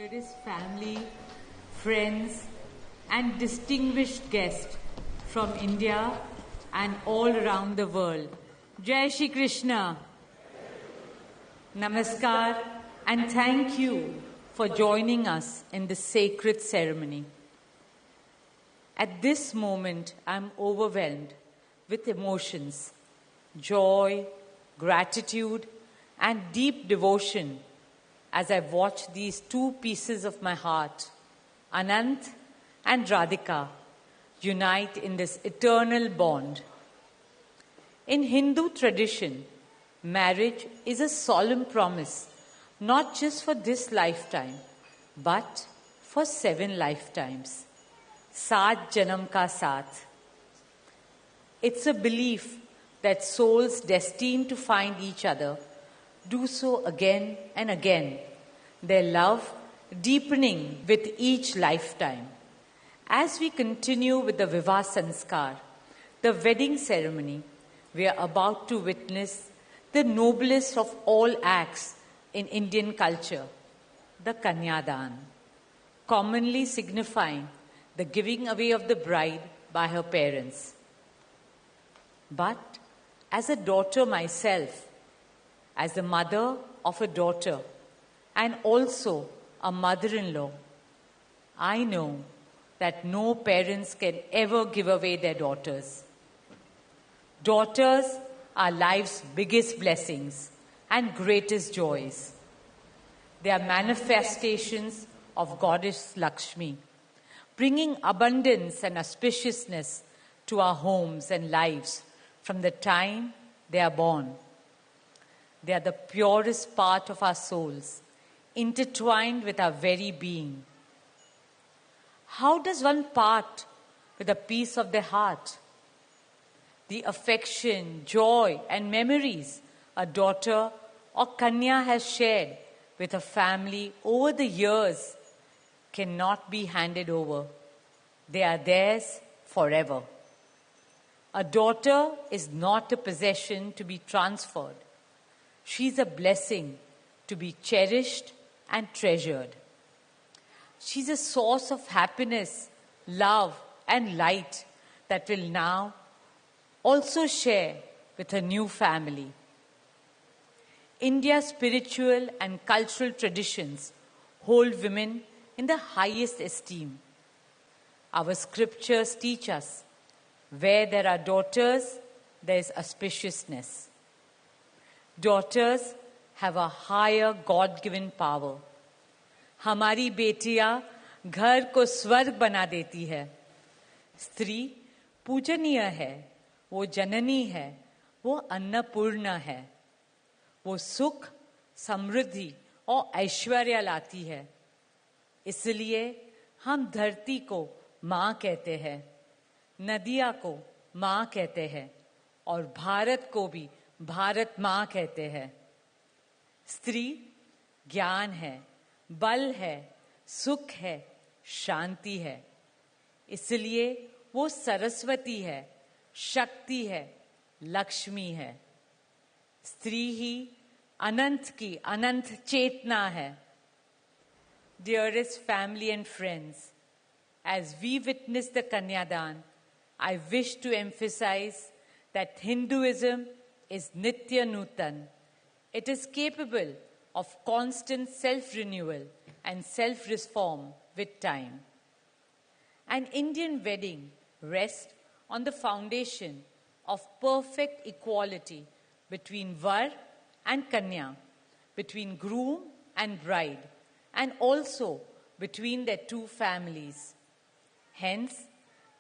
dearest family, friends, and distinguished guests from India and all around the world. Jai Shri Krishna. Namaskar, and thank you for joining us in this sacred ceremony. At this moment, I'm overwhelmed with emotions, joy, gratitude, and deep devotion as I watch these two pieces of my heart, Anant and Radhika, unite in this eternal bond. In Hindu tradition, marriage is a solemn promise, not just for this lifetime, but for 7 lifetimes. Saat Janam Ka Saath. It's a belief that souls destined to find each other do so again and again, their love deepening with each lifetime. As we continue with the Vivah Sanskar, the wedding ceremony, we are about to witness the noblest of all acts in Indian culture, the Kanyadan, commonly signifying the giving away of the bride by her parents. But as a daughter myself, as the mother of a daughter and also a mother-in-law, I know that no parents can ever give away their daughters. Daughters are life's biggest blessings and greatest joys. They are manifestations of Goddess Lakshmi, bringing abundance and auspiciousness to our homes and lives from the time they are born. They are the purest part of our souls, intertwined with our very being. How does one part with a piece of their heart? The affection, joy, and memories a daughter or Kanya has shared with her family over the years cannot be handed over. They are theirs forever. A daughter is not a possession to be transferred. She is a blessing to be cherished and treasured. She's a source of happiness, love, and light that will now also share with her new family. India's spiritual and cultural traditions hold women in the highest esteem. Our scriptures teach us, where there are daughters, there is auspiciousness. Daughters have a higher God-given power. हमारी बेटियां घर को स्वर्ग बना देती है. स्त्री पूजनीय है, वो जननी है, वो अन्नपूर्णा है. वो सुख, समृद्धि और ऐश्वर्य लाती है. इसलिए हम धरती को माँ कहते हैं, नदियाँ को माँ कहते हैं और भारत को भी भारत माँ कहते हैं. स्त्री ज्ञान है, बल है, सुख है, शांति है. इसलिए वो सरस्वती है, शक्ति है, लक्ष्मी है. स्त्री ही अनंत की अनंत चेतना है. Dearest family and friends, as we witness the Kanyadan, I wish to emphasize that Hinduism is Nitya Nutan. It is capable of constant self-renewal and self-reform with time. An Indian wedding rests on the foundation of perfect equality between Var and Kanya, between groom and bride, and also between their two families. Hence,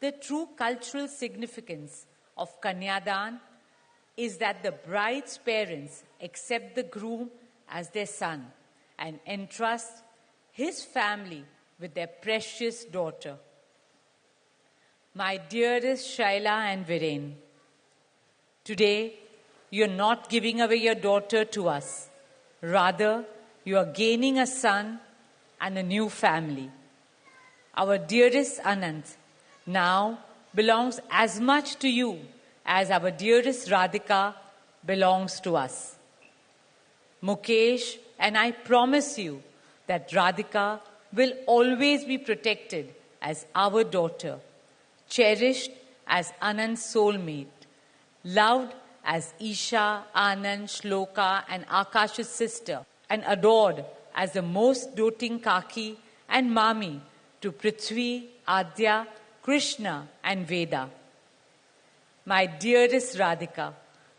the true cultural significance of Kanyadan is that the bride's parents accept the groom as their son and entrust his family with their precious daughter. My dearest Shaila and Viren, today you are not giving away your daughter to us. Rather, you are gaining a son and a new family. Our dearest Anant now belongs as much to you as our dearest Radhika belongs to us. Mukesh and I promise you that Radhika will always be protected as our daughter, cherished as Anand's soulmate, loved as Isha, Anand, Shloka and Akash's sister, and adored as the most doting Kaki and Mami to Prithvi, Adya, Krishna and Veda. My dearest Radhika,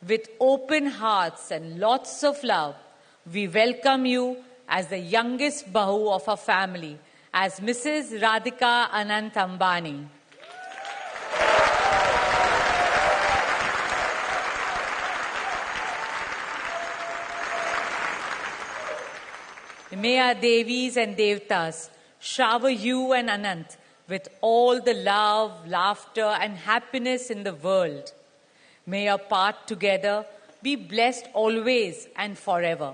with open hearts and lots of love, we welcome you as the youngest Bahu of our family, as Mrs. Radhika Anant Ambani. May our Devis and Devtas shower you and Anant with all the love, laughter and happiness in the world. May your path together be blessed always and forever.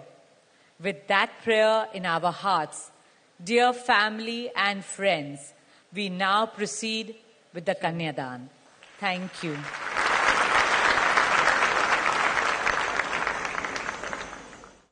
With that prayer in our hearts, dear family and friends, we now proceed with the Kanyadan. Thank you.